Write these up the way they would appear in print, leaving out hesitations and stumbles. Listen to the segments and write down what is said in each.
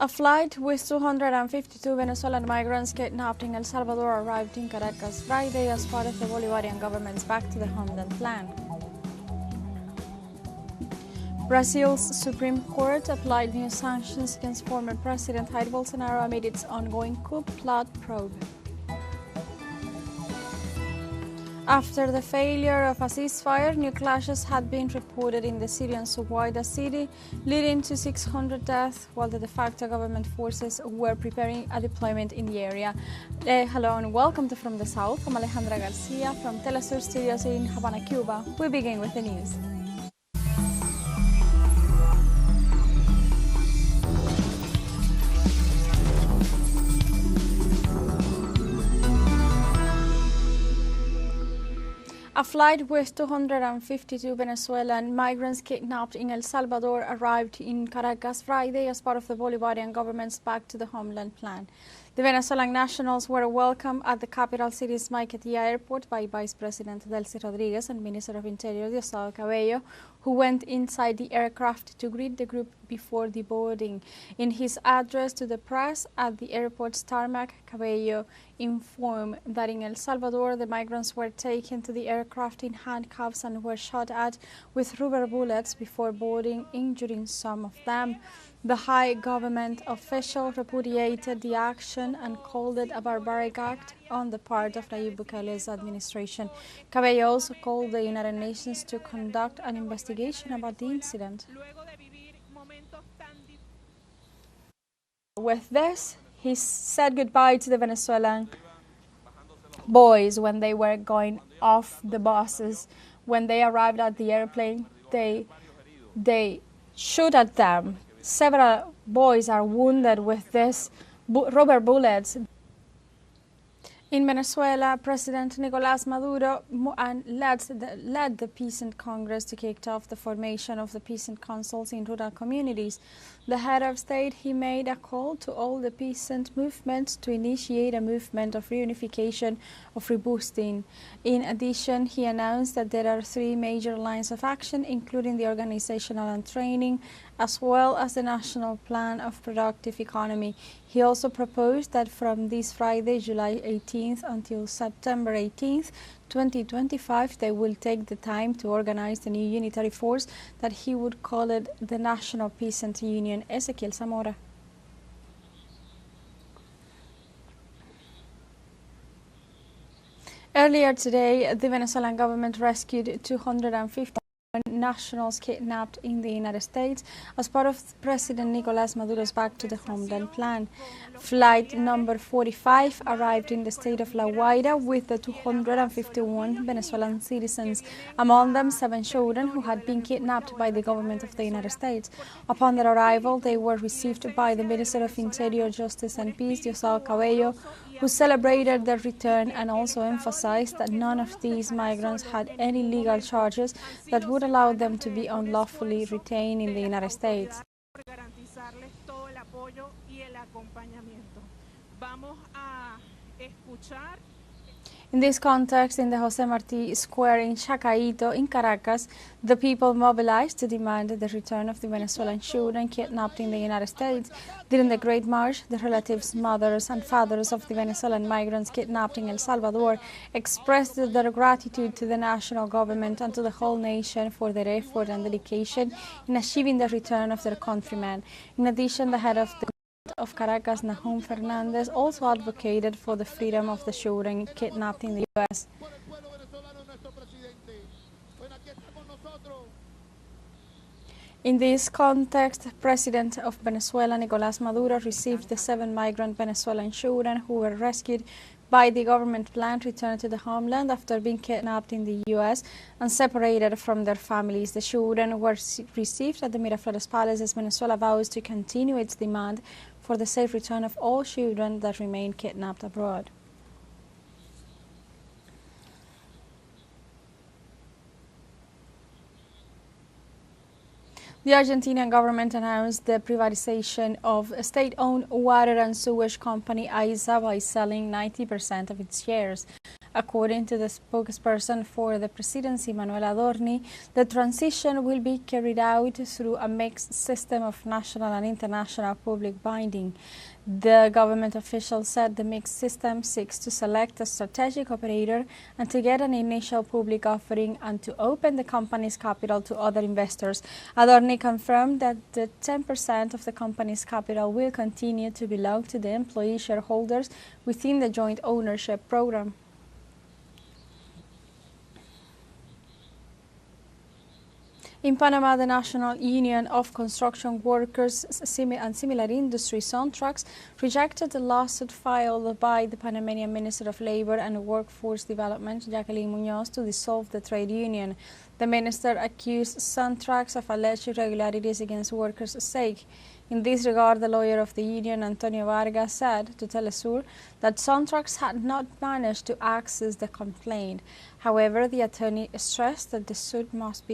A flight with 252 Venezuelan migrants kidnapped in El Salvador arrived in Caracas Friday as part of the Bolivarian government's Back to the Homeland plan. Brazil's Supreme Court applied new sanctions against former President Jair Bolsonaro amid its ongoing coup plot probe. After the failure of a ceasefire, new clashes had been reported in the Syrian Suwayda city, leading to 600 deaths, while the de facto government forces were preparing a deployment in the area. Hello and welcome to From the South. I'm Alejandra Garcia from teleSUR studios in Havana, Cuba. We begin with the news. A flight with 252 Venezuelan migrants kidnapped in El Salvador arrived in Caracas Friday as part of the Bolivarian government's Back to the Homeland plan. The Venezuelan nationals were welcomed at the capital city's Maiquetia Airport by Vice President Delcy Rodriguez and Minister of Interior Diosdado Cabello, who went inside the aircraft to greet the group before the boarding. In his address to the press at the airport's tarmac, Cabello informed that in El Salvador the migrants were taken to the aircraft in handcuffs and were shot at with rubber bullets before boarding, injuring some of them. The high government official repudiated the action and called it a barbaric act on the part of Jair Bolsonaro's administration. Cabello also called the United Nations to conduct an investigation about the incident. With this, he said goodbye to the Venezuelan boys when they were going off the buses. When they arrived at the airplane, they shoot at them. Several boys are wounded with these rubber bullets. In Venezuela, President Nicolás Maduro led the Peasant Congress to kick off the formation of the peasant councils in rural communities. The head of state, he made a call to all the peasant movements to initiate a movement of reunification, of reboosting. In addition, he announced that there are 3 major lines of action, including the organizational and training, as well as the national plan of productive economy. He also proposed that from this Friday, July 18th until September 18th, 2025, they will take the time to organize the new unitary force that he would call it the National Peasant Union. Ezequiel Zamora. Earlier today, the Venezuelan government rescued 250 nationals kidnapped in the United States as part of President Nicolás Maduro's Back to the Homeland plan. Flight number 45 arrived in the state of Suwayda with the 251 Venezuelan citizens, among them 7 children who had been kidnapped by the government of the United States. Upon their arrival, they were received by the Minister of Interior, Justice and Peace, Diosdado Cabello, who celebrated their return and also emphasized that none of these migrants had any legal charges that would allow them to be unlawfully retained in the United States. In this context, in the José Martí Square in Chacaito, in Caracas, the people mobilized to demand the return of the Venezuelan children kidnapped in the United States. During the Great March, the relatives, mothers and fathers of the Venezuelan migrants kidnapped in El Salvador expressed their gratitude to the national government and to the whole nation for their effort and dedication in achieving the return of their countrymen. In addition, the head of Caracas, Nahum Fernandez, also advocated for the freedom of the children kidnapped in the U.S. In this context, President of Venezuela, Nicolás Maduro, received the 7 migrant Venezuelan children who were rescued by the government plan returned to the homeland after being kidnapped in the U.S. and separated from their families. The children were received at the Miraflores Palace as Venezuela vows to continue its demand for the safe return of all children that remain kidnapped abroad. The Argentinian government announced the privatization of a state-owned water and sewage company AISA by selling 90% of its shares. According to the spokesperson for the presidency, Manuel Adorni, the transition will be carried out through a mixed system of national and international public binding. The government official said the mixed system seeks to select a strategic operator and to get an initial public offering and to open the company's capital to other investors. Adorni confirmed that the 10% of the company's capital will continue to belong to the employee shareholders within the joint ownership program. In Panama, the National Union of Construction Workers and Similar Industries, SONTRAX, rejected the lawsuit filed by the Panamanian Minister of Labor and Workforce Development, Jacqueline Muñoz, to dissolve the trade union. The minister accused SONTRAX of alleged irregularities against workers' stake. In this regard, the lawyer of the union, Antonio Vargas, said to teleSUR that SONTRAX had not managed to access the complaint. However, the attorney stressed that the suit must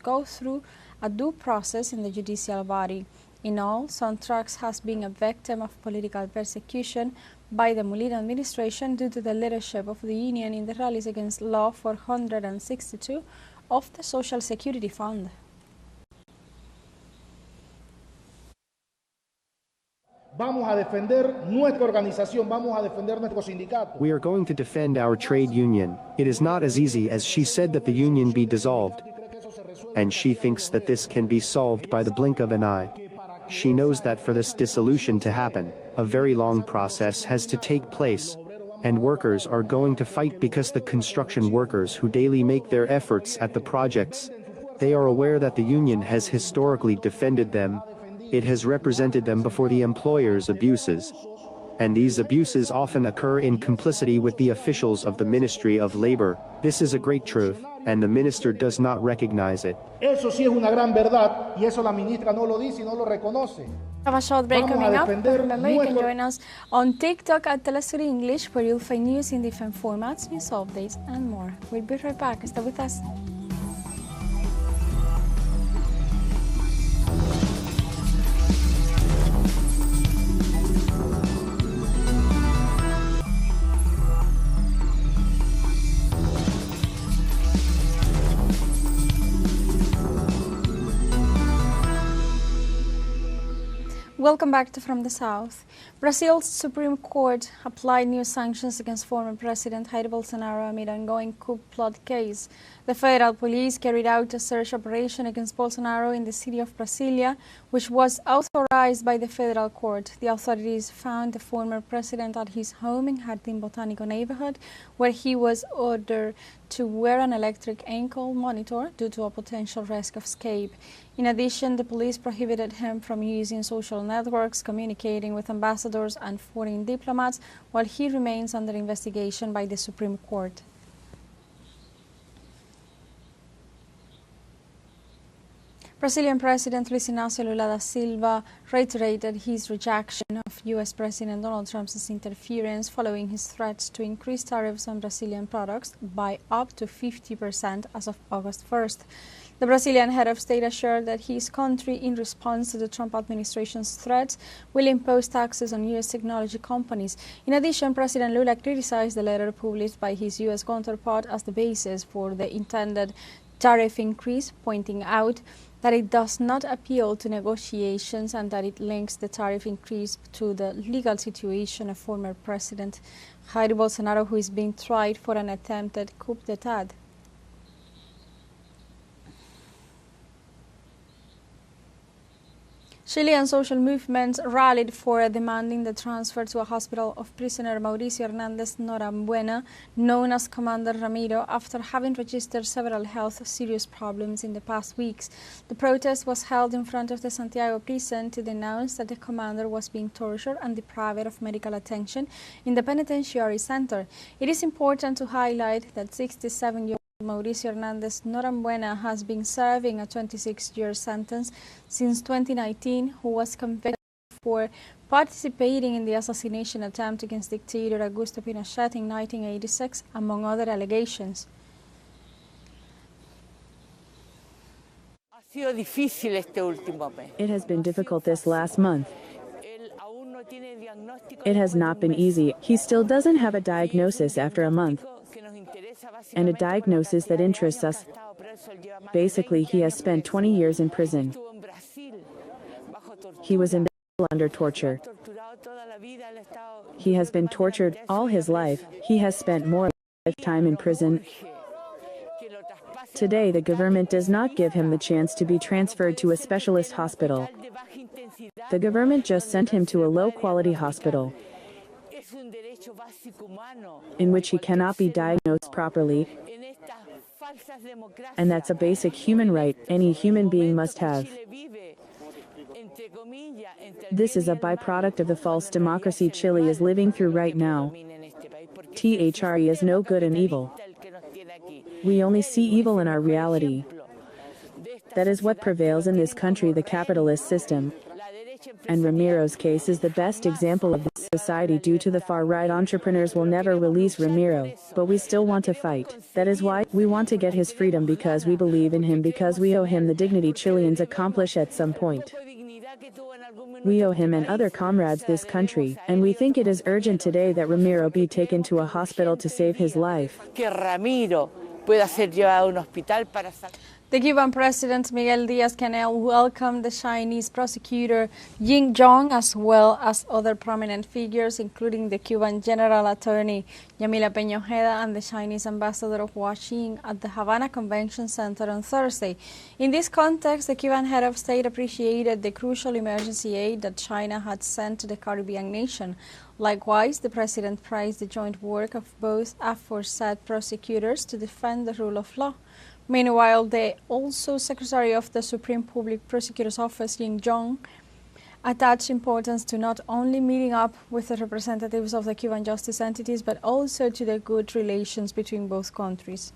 go through a due process in the judicial body. In all, SONTRAX has been a victim of political persecution by the Molina administration due to the leadership of the union in the rallies against Law 462 of the Social Security Fund. Vamos a defender nuestra organización, vamos a defender nuestro sindicato. We are going to defend our trade union. It is not as easy as she said that the union be dissolved. And she thinks that this can be solved by the blink of an eye. She knows that for this dissolution to happen, a very long process has to take place. And workers are going to fight because the construction workers who daily make their efforts at the projects, they are aware that the union has historically defended them. It has represented them before the employer's abuses. And these abuses often occur in complicity with the officials of the Ministry of Labor. This is a great truth, and the minister does not recognize it. Eso sí es una gran verdad, y eso la ministra no lo dice y no lo reconoce. Have a short break coming up. Remember, you can join us on TikTok at teleSUR English, where you'll find news in different formats, news updates, and more. We'll be right back. Stay with us. Welcome back to From the South. Brazil's Supreme Court applied new sanctions against former President Jair Bolsonaro amid ongoing coup plot case. The federal police carried out a search operation against Bolsonaro in the city of Brasilia, which was authorized by the federal court. The authorities found the former president at his home in Jardim Botanico neighborhood, where he was ordered to wear an electric ankle monitor due to a potential risk of escape. In addition, the police prohibited him from using social networks, communicating with ambassadors and foreign diplomats, while he remains under investigation by the Supreme Court. Brazilian President Luiz Inácio Lula da Silva reiterated his rejection of U.S. President Donald Trump's interference following his threats to increase tariffs on Brazilian products by up to 50% as of August 1st. The Brazilian head of state assured that his country, in response to the Trump administration's threats, will impose taxes on U.S. technology companies. In addition, President Lula criticized the letter published by his U.S. counterpart as the basis for the intended tariff increase, pointing out that it does not appeal to negotiations and that it links the tariff increase to the legal situation of former President Jair Bolsonaro, who is being tried for an attempted coup d'état. Chilean social movements rallied for demanding the transfer to a hospital of prisoner Mauricio Hernández Norambuena, known as Commander Ramiro, after having registered several health serious problems in the past weeks. The protest was held in front of the Santiago prison to denounce that the commander was being tortured and deprived of medical attention in the penitentiary center. It is important to highlight that 67-year-old Mauricio Hernández Norambuena has been serving a 26-year sentence since 2019, who was convicted for participating in the assassination attempt against dictator Augusto Pinochet in 1986, among other allegations. It has been difficult this last month. It has not been easy. He still doesn't have a diagnosis after a month, and a diagnosis that interests us. Basically, he has spent 20 years in prison. He was in Brazil under torture. He has been tortured all his life. He has spent more time in prison. Today, the government does not give him the chance to be transferred to a specialist hospital. The government just sent him to a low-quality hospital, in which he cannot be diagnosed properly. And that's a basic human right any human being must have. This is a byproduct of the false democracy Chile is living through right now. THRE is no good and evil. We only see evil in our reality. That is what prevails in this country, the capitalist system. And Ramiro's case is the best example of this society. Due to the far-right, entrepreneurs will never release Ramiro, but we still want to fight. That is why we want to get his freedom, because we believe in him, because we owe him the dignity Chileans accomplish at some point. We owe him and other comrades this country, and we think it is urgent today that Ramiro be taken to a hospital to save his life. The Cuban President Miguel Díaz-Canel welcomed the Chinese prosecutor Ying Zhong, as well as other prominent figures, including the Cuban General Attorney Yamila Peña Ojeda and the Chinese Ambassador Hua Xin at the Havana Convention Center on Thursday. In this context, the Cuban head of state appreciated the crucial emergency aid that China had sent to the Caribbean nation. Likewise, the president praised the joint work of both aforesaid prosecutors to defend the rule of law. Meanwhile, the also Secretary of the Supreme Public Prosecutor's Office, Ying Zhong, attached importance to not only meeting up with the representatives of the Cuban justice entities, but also to the good relations between both countries.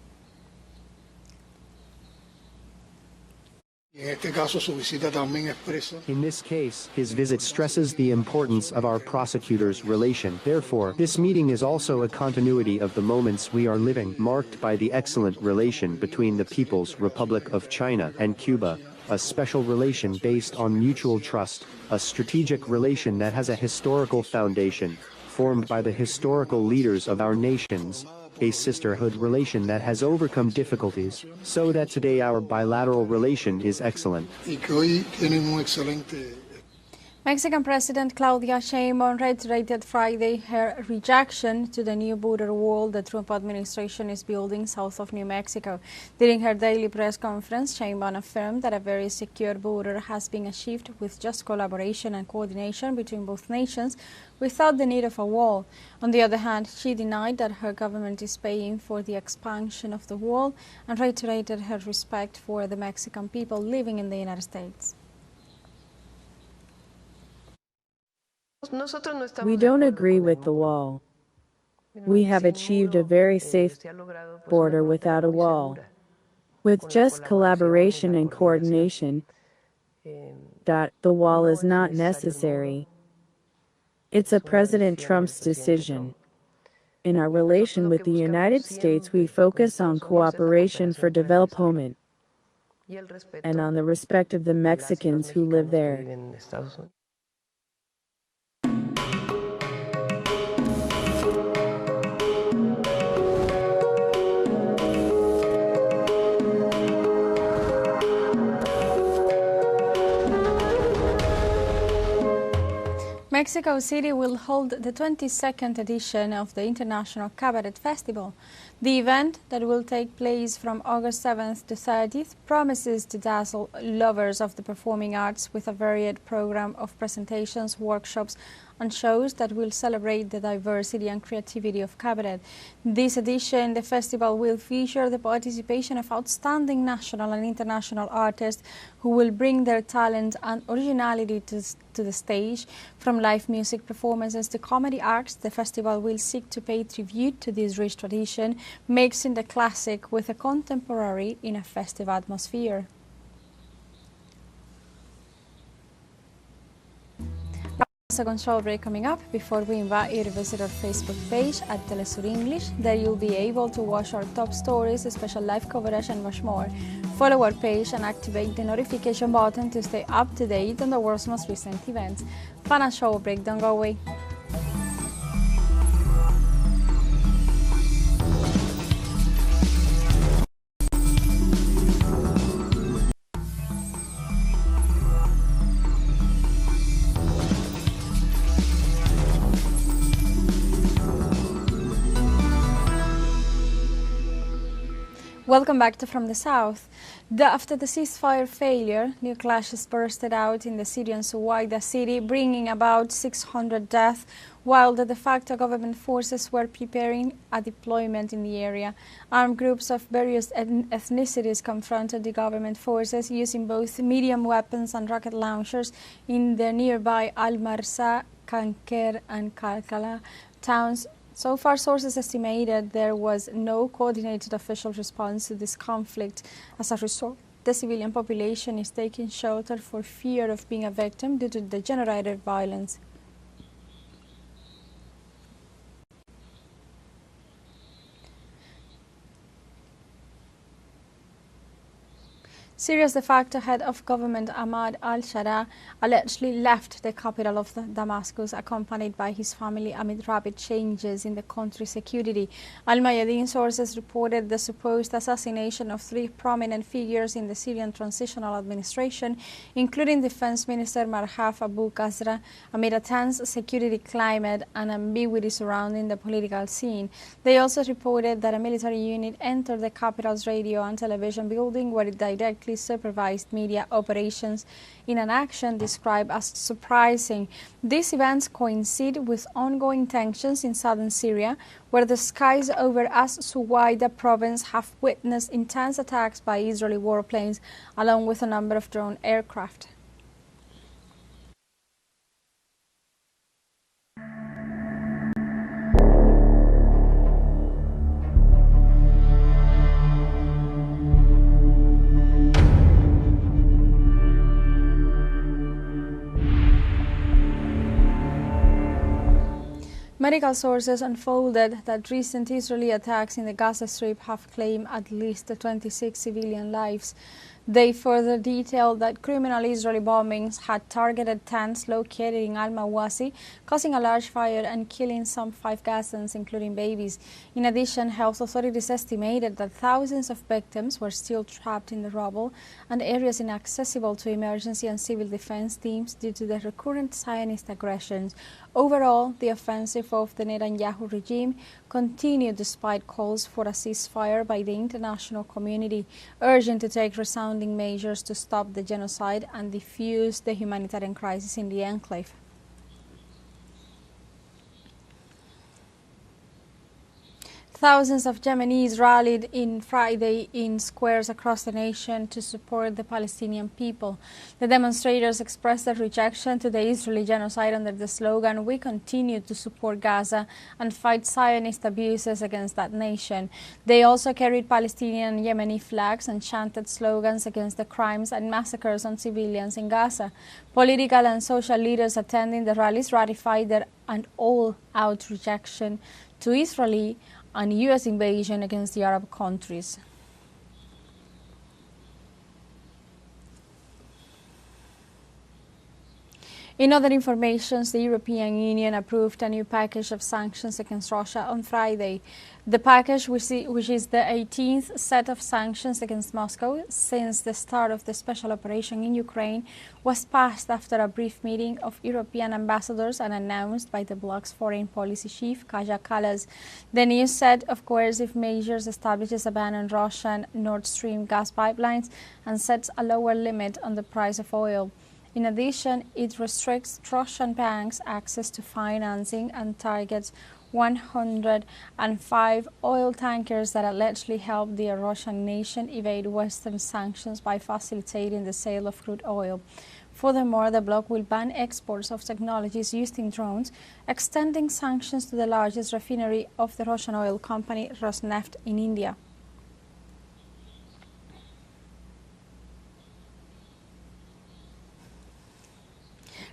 In this case, his visit stresses the importance of our prosecutors' relation. Therefore, this meeting is also a continuity of the moments we are living, marked by the excellent relation between the People's Republic of China and Cuba, a special relation based on mutual trust, a strategic relation that has a historical foundation, formed by the historical leaders of our nations, a sisterhood relation that has overcome difficulties, so that today our bilateral relation is excellent. Mexican President Claudia Sheinbaum reiterated Friday her rejection to the new border wall the Trump administration is building south of New Mexico. During her daily press conference, Sheinbaum affirmed that a very secure border has been achieved with just collaboration and coordination between both nations without the need of a wall. On the other hand, she denied that her government is paying for the expansion of the wall and reiterated her respect for the Mexican people living in the United States. We don't agree with the wall. We have achieved a very safe border without a wall. With just collaboration and coordination, the wall is not necessary. It's a President Trump's decision. In our relation with the United States, we focus on cooperation for development and on the respect of the Mexicans who live there. Mexico City will hold the 22nd edition of the International Cabaret Festival. The event, that will take place from August 7th to 30th, promises to dazzle lovers of the performing arts with a varied program of presentations, workshops, and shows that will celebrate the diversity and creativity of cabaret. This edition, the festival will feature the participation of outstanding national and international artists who will bring their talent and originality to the stage. From live music performances to comedy acts, the festival will seek to pay tribute to this rich tradition, mixing the classic with the contemporary in a festive atmosphere. A second show break coming up before we invite you to visit our Facebook page at teleSUR English. There you'll be able to watch our top stories, special live coverage, and much more. Follow our page and activate the notification button to stay up to date on the world's most recent events. Financial break, don't go away. Welcome back to From the South. After the ceasefire failure, new clashes bursted out in the Syrian Suwayda city, bringing about 600 deaths, while the de facto government forces were preparing a deployment in the area. Armed groups of various ethnicities confronted the government forces using both medium weapons and rocket launchers in the nearby Al-Marsa, Kanker and Kalkala towns. So far, sources estimated there was no coordinated official response to this conflict. As a result, the civilian population is taking shelter for fear of being a victim due to the generated violence. Syria's de facto head of government, Ahmad al-Shara, allegedly left the capital of Damascus accompanied by his family amid rapid changes in the country's security. Al-Mayadeen sources reported the supposed assassination of 3 prominent figures in the Syrian transitional administration, including Defense Minister Marhaf Abu Qasra, amid a tense security climate and ambiguity surrounding the political scene. They also reported that a military unit entered the capital's radio and television building, where it directly supervised media operations in an action described as surprising. These events coincide with ongoing tensions in southern Syria, where the skies over Suwayda province have witnessed intense attacks by Israeli warplanes, along with a number of drone aircraft. Medical sources unfolded that recent Israeli attacks in the Gaza Strip have claimed at least 26 civilian lives. They further detailed that criminal Israeli bombings had targeted tents located in Al-Mawasi, causing a large fire and killing some 5 Gazans, including babies. In addition, health authorities estimated that thousands of victims were still trapped in the rubble and areas inaccessible to emergency and civil defense teams due to the recurrent Zionist aggressions. Overall, the offensive of the Netanyahu regime continued despite calls for a ceasefire by the international community, urging to take resounding measures to stop the genocide and defuse the humanitarian crisis in the enclave. Thousands of Yemenis rallied in Friday in squares across the nation to support the Palestinian people. The demonstrators expressed their rejection to the Israeli genocide under the slogan, "We continue to support Gaza and fight Zionist abuses against that nation." They also carried Palestinian and Yemeni flags and chanted slogans against the crimes and massacres on civilians in Gaza. Political and social leaders attending the rallies ratified their all-out rejection to Israeli and U.S. invasion against the Arab countries. In other information, the European Union approved a new package of sanctions against Russia on Friday. The package, which is the 18th set of sanctions against Moscow since the start of the special operation in Ukraine, was passed after a brief meeting of European ambassadors and announced by the bloc's foreign policy chief, Kaja Kallas. The new set of coercive measures establishes a ban on Russian Nord Stream gas pipelines and sets a lower limit on the price of oil. In addition, it restricts Russian banks' access to financing and targets 105 oil tankers that allegedly helped the Russian nation evade Western sanctions by facilitating the sale of crude oil. Furthermore, the bloc will ban exports of technologies used in drones, extending sanctions to the largest refinery of the Russian oil company Rosneft in India.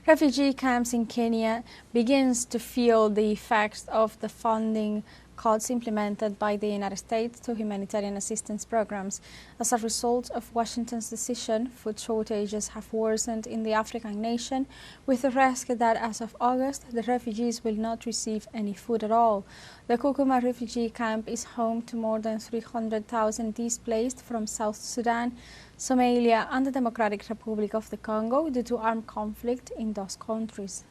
Refugee camps in Kenya begins to feel the effects of the funding cuts implemented by the United States to humanitarian assistance programs. As a result of Washington's decision, food shortages have worsened in the African nation, with the risk that as of August, the refugees will not receive any food at all. The Kukuma refugee camp is home to more than 300,000 displaced from South Sudan, Somalia, and the Democratic Republic of the Congo due to armed conflict in those countries.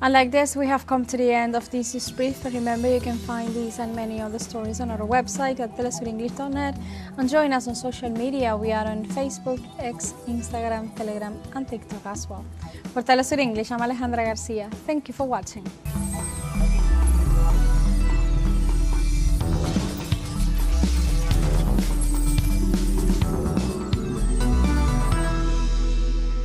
And like this, we have come to the end of this news brief. Remember, you can find these and many other stories on our website at telesurenglish.net, and join us on social media. We are on Facebook, X, Instagram, Telegram, and TikTok as well. For Telesur English, I'm Alejandra Garcia. Thank you for watching.